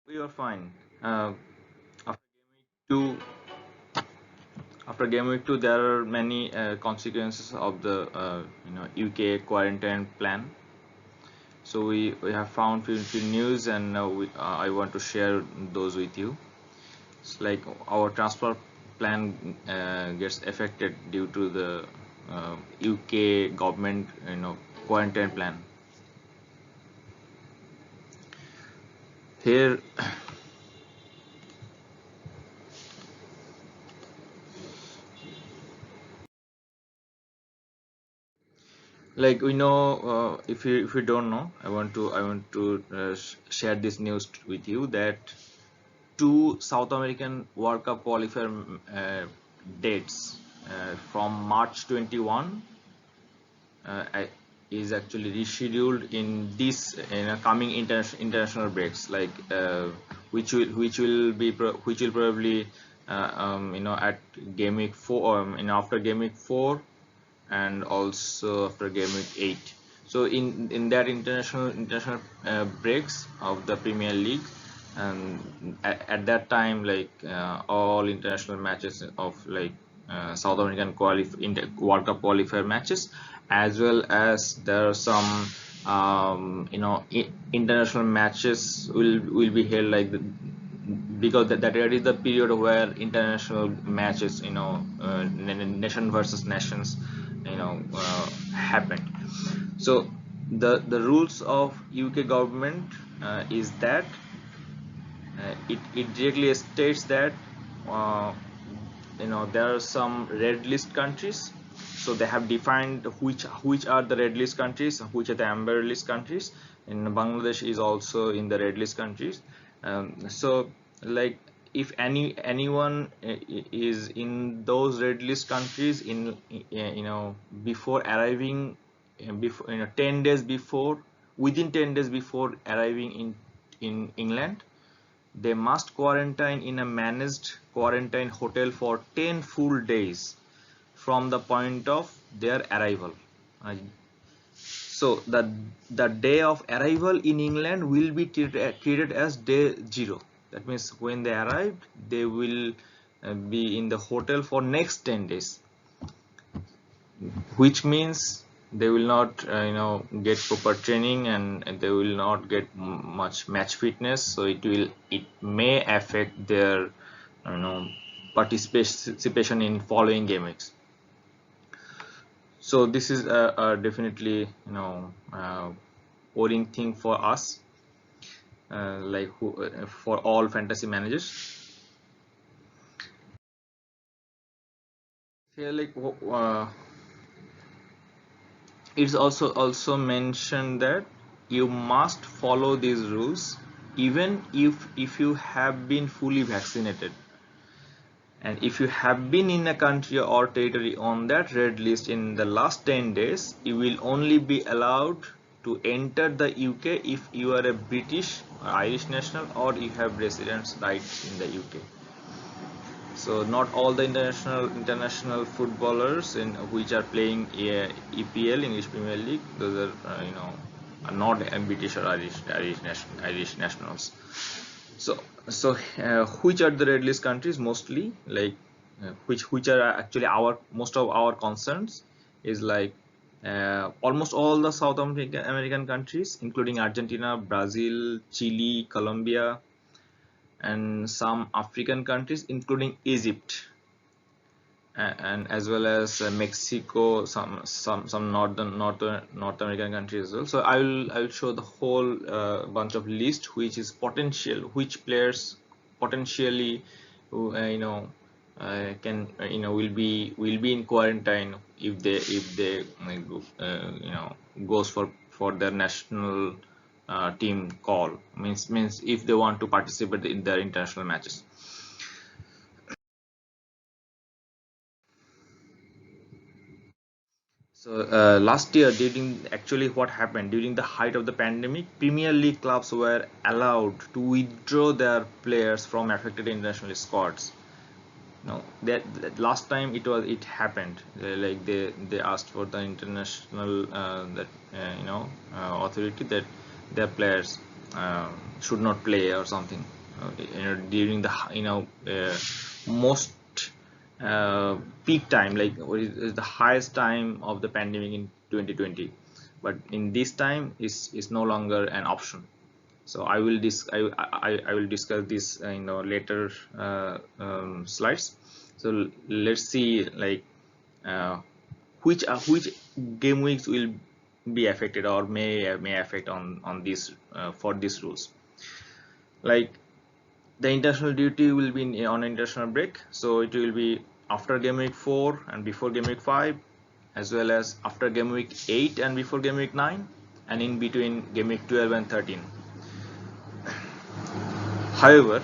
We were fine. After game week 2, there are many consequences of the UK quarantine plan. So we have found few news, and I want to share those with you. It's like our transfer plan gets affected due to the UK government quarantine plan. Here, like we know, if you don't know, I want to share this news with you that two South American World Cup qualifier dates from March 21 is actually rescheduled in this coming international breaks, like which will probably at game week 4, after game week 4, and also after game week 8. So in that international breaks of the Premier League, and at that time, like all international matches of like South American World Cup qualifier matches, as well as there are some international matches will be held, like because that is the period where international matches, nation versus nations, happened. So the rules of UK government is that it directly states that uh, there are some red list countries. So they have defined which are the red list countries, which are the amber list countries. In Bangladesh is also in the red list countries. So like if anyone is in those red list countries before arriving, before 10 days before, within 10 days before arriving in England, they must quarantine in a managed quarantine hotel for 10 full days from the point of their arrival. So the day of arrival in England will be treated as day 0. That means when they arrived, they will be in the hotel for next 10 days, which means they will not get proper training, and they will not get much match fitness. So it may affect their participation in following game weeks. So this is a definitely worrying thing for us, for all fantasy managers. Here, like it's also mentioned that you must follow these rules even if you have been fully vaccinated, and if you have been in a country or territory on that red list in the last 10 days, you will only be allowed to enter the UK if you are a British or Irish national, or you have residence rights in the UK. So not all the international footballers in which are playing EPL, English Premier League, those are are not British or Irish nationals. So which are the red list countries? Mostly, like which are actually our most of our concerns is like almost all the South American countries, including Argentina, Brazil, Chile, Colombia, and some African countries, including Egypt, and as well as Mexico, some North American countries as well. So I will show the whole bunch of list, which is potential, which players potentially can will be in quarantine if they goes for their national team call, means if they want to participate in their international matches. So last year, what happened during the height of the pandemic, Premier League clubs were allowed to withdraw their players from affected international squads. No, that last time it happened. Like they asked for the international authority that their players should not play or something. during the most peak time, like what is the highest time of the pandemic in 2020, but in this time is no longer an option. So I will discuss this in the later slides. So let's see, like which game weeks will be affected or may affect on this for these rules. Like the international duty will be on international break, so it will be after game week 4 and before game week 5, as well as after game week 8 and before game week 9, and in between game week 12 and 13. However,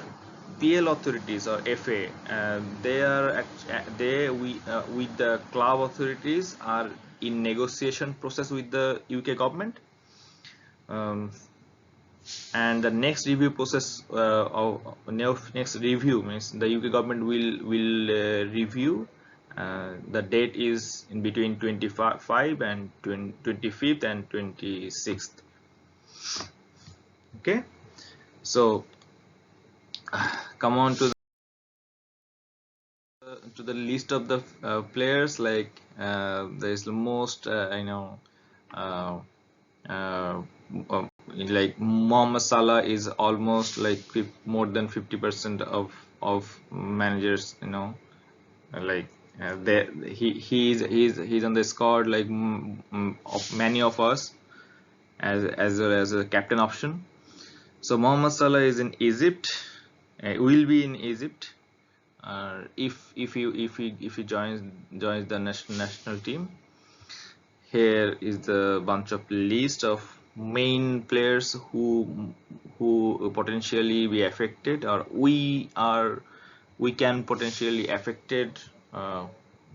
PL authorities or FA, with the club authorities are in negotiation process with the UK government, um, and the next review process next review means the UK government will review. The date is in between 25 and 25th and 26th. Okay, so come on to the list of the players. Like there is the most uh, uh, like Mohamed Salah is almost like more than 50% of managers, like he's on the squad, like of many of us, as well as a captain option. So Mohamed Salah is in Egypt, will be in Egypt if he joins the national team. Here is the bunch of list of main players who potentially be affected, or we can potentially affected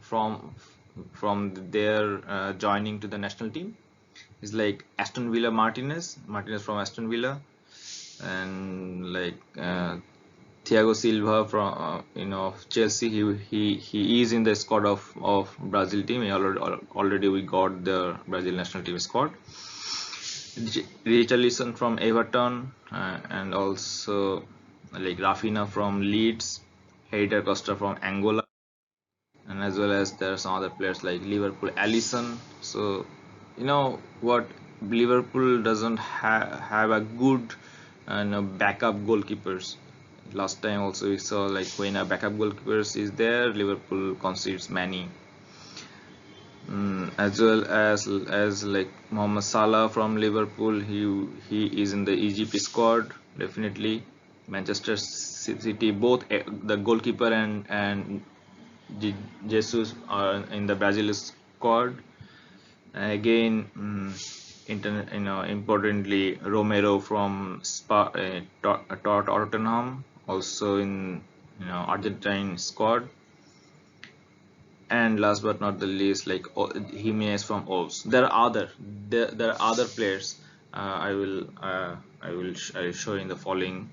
from their joining to the national team. Is like Aston Villa Martinez from Aston Villa, and like Thiago Silva from Chelsea. He is in the squad of Brazil team. Already we got the Brazil national team squad. Allisson from Everton, and also like Rafinha from Leeds, Heider Costa from Angola, and as well as there are some other players like Liverpool Allisson. So you know what, Liverpool doesn't have a good backup goalkeepers. Last time also we saw, like, when a backup goalkeepers is there, Liverpool concedes many. As well as like Mohamed Salah from Liverpool, he is in the Egypt squad definitely. Manchester City, both the goalkeeper and Jesus are in the Brazil squad. Again, importantly, Romero from Tottenham, also in Argentine squad. And last but not the least, like Jiminez from Wolves. There are other players. I will show in the following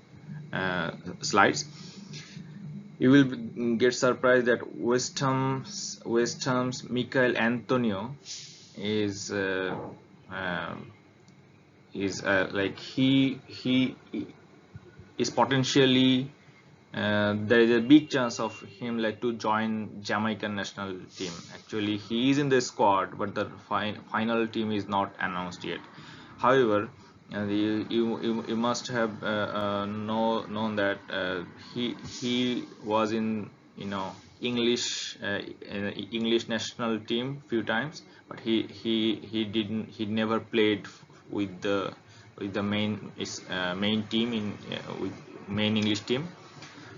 slides. You will get surprised that West Ham's Michael Antonio is like he is potentially there is a big chance of him like to join Jamaican national team. Actually, he is in the squad, but the final team is not announced yet. However, you must have known that he was in English English national team few times, but he never played with the main team with main English team.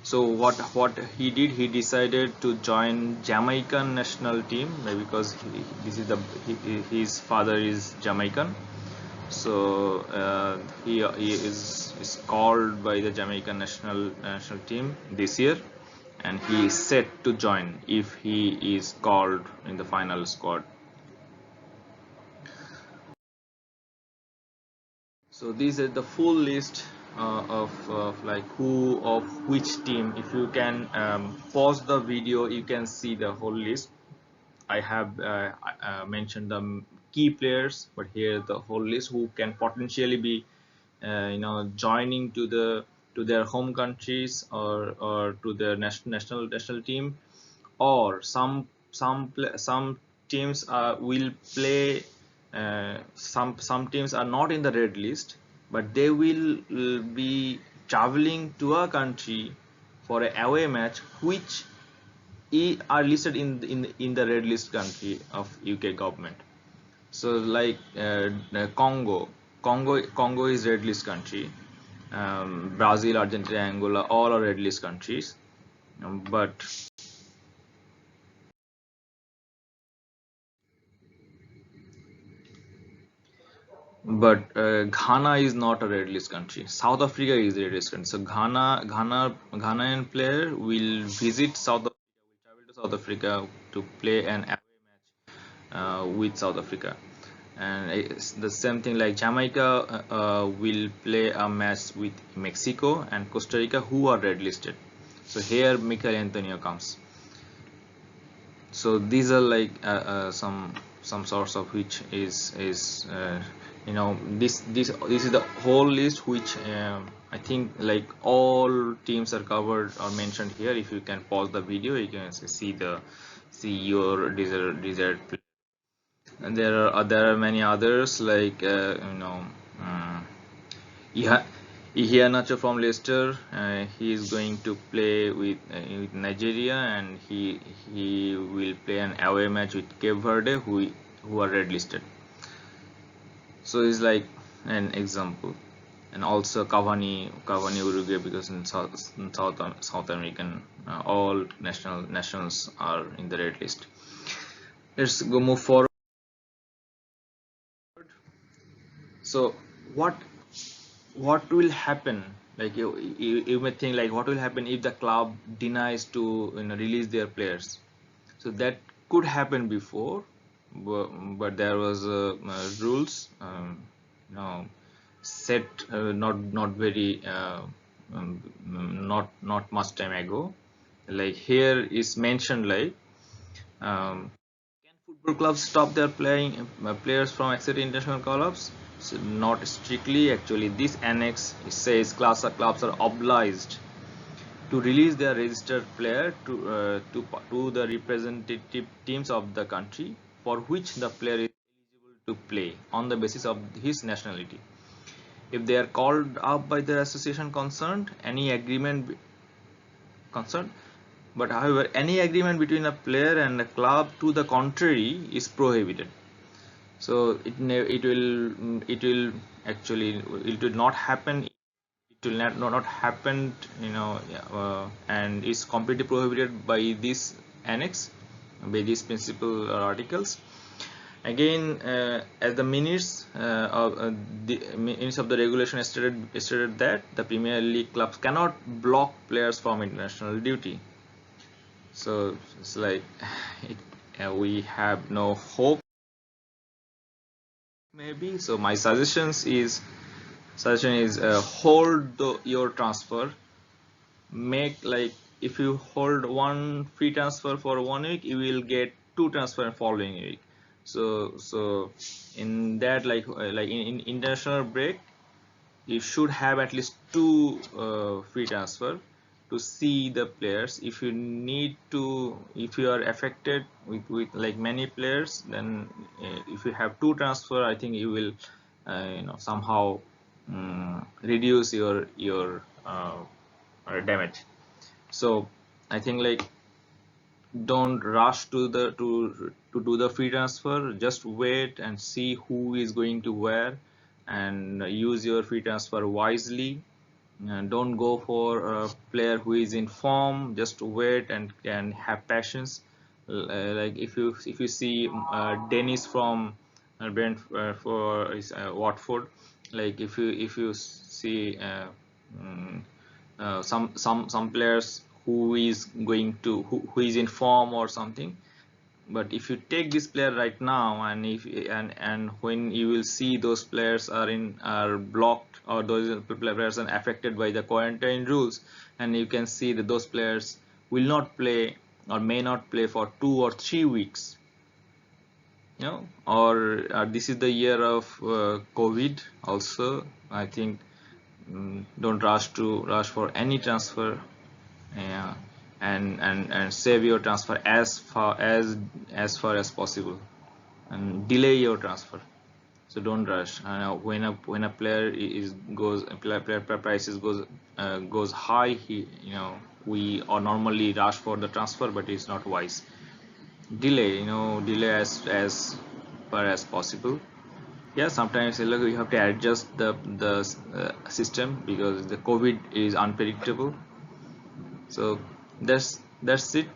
So what he did, he decided to join Jamaican national team, because his father is Jamaican. So he is called by the Jamaican national team this year, and he is set to join if he is called in the final squad. So these are the full list of like who of which team. If you can pause the video, you can see the whole list. I have mentioned the key players, but here the whole list who can potentially be joining to the to their home countries, or to their national team, or some teams will play, some teams are not in the red list, but they will be traveling to a country for a away match which are listed in the red list country of UK government. So like Congo is red list country. Brazil, Argentina, Angola, all are red list countries. But Ghana is not a red list country. South Africa is a red list country. So Ghanaian player will visit South Africa, will travel to South Africa to play an away match with South Africa. And it's the same thing like Jamaica will play a match with Mexico and Costa Rica, who are red listed. So here Mikel Antonio comes. So these are like some sorts of which is this is the whole list which I think like all teams are covered or mentioned here. If you can pause the video, you can see your desired play. And there are many others like Iha Iheanacho from Leicester. He is going to play with Nigeria, and he will play an away match with Cape Verde, who are red listed. So it's like an example. And also Cavani Uruguay, because in South American all nationals are in the red list. Let's go move forward. So what will happen, like you may think like what will happen if the club denies to release their players. So that could happen before, but there was rules set not very not much time ago. Like here is mentioned like can football clubs stop their players from accepting international call-ups? So not strictly. Actually, this annex says clubs are obliged to release their registered player to the representative teams of the country for which the player is eligible to play on the basis of his nationality. If they are called up by the association concerned, but however, any agreement between a player and a club to the contrary is prohibited. So it will actually it will not happen. It will not happen, and is completely prohibited by this annex, by these principal articles. Again, as the minutes of the regulation stated that the Premier League clubs cannot block players from international duty. So it's like we have no hope maybe. So my suggestion is hold your transfer. Make like if you hold one free transfer for 1 week, you will get 2 transfer following week. So in that like in international break, you should have at least 2 free transfer to see the players. If you need to, if you are affected with like many players, then if you have 2 transfer, I think you will somehow reduce your damage. So I think like don't rush to do the free transfer. Just wait and see who is going to where, and use your free transfer wisely. And don't go for a player who is in form. Just wait and have patience. Like if you see Dennis from Brent for Watford, like if you see some players who is going to who is in form or something, but if you take this player right now, and if and when you will see those players are blocked, or those players are affected by the quarantine rules, and you can see that those players will not play or may not play for 2 or 3 weeks, or this is the year of COVID also. I think don't rush for any transfer. Yeah, and save your transfer as far as possible, and delay your transfer. So don't rush. When a player is goes player prices goes high, we are normally rush for the transfer, but it's not wise. Delay as far as possible. Yeah, sometimes look, you have to adjust the system because the COVID is unpredictable. So that's it.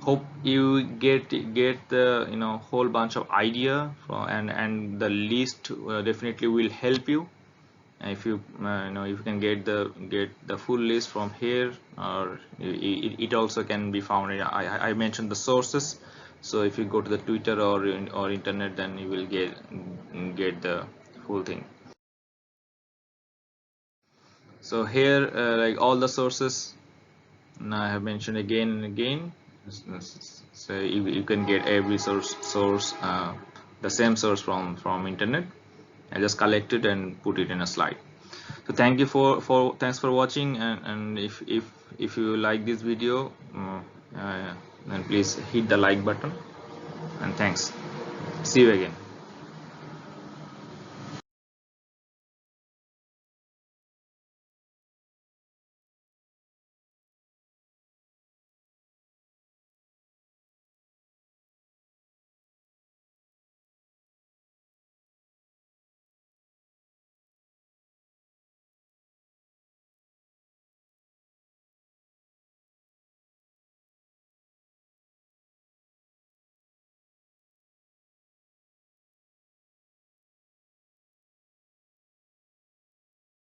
Hope you get the whole bunch of idea from, and the list definitely will help you. And if you if you can get the full list from here, or it also can be found. I mentioned the sources, so if you go to the Twitter or internet, then you will get the full thing. So here, like all the sources, and I have mentioned again and again. So you can get every source the same source from internet. I just collect it and put it in a slide. So thank you thanks for watching, and if you like this video, then please hit the like button, and thanks. See you again.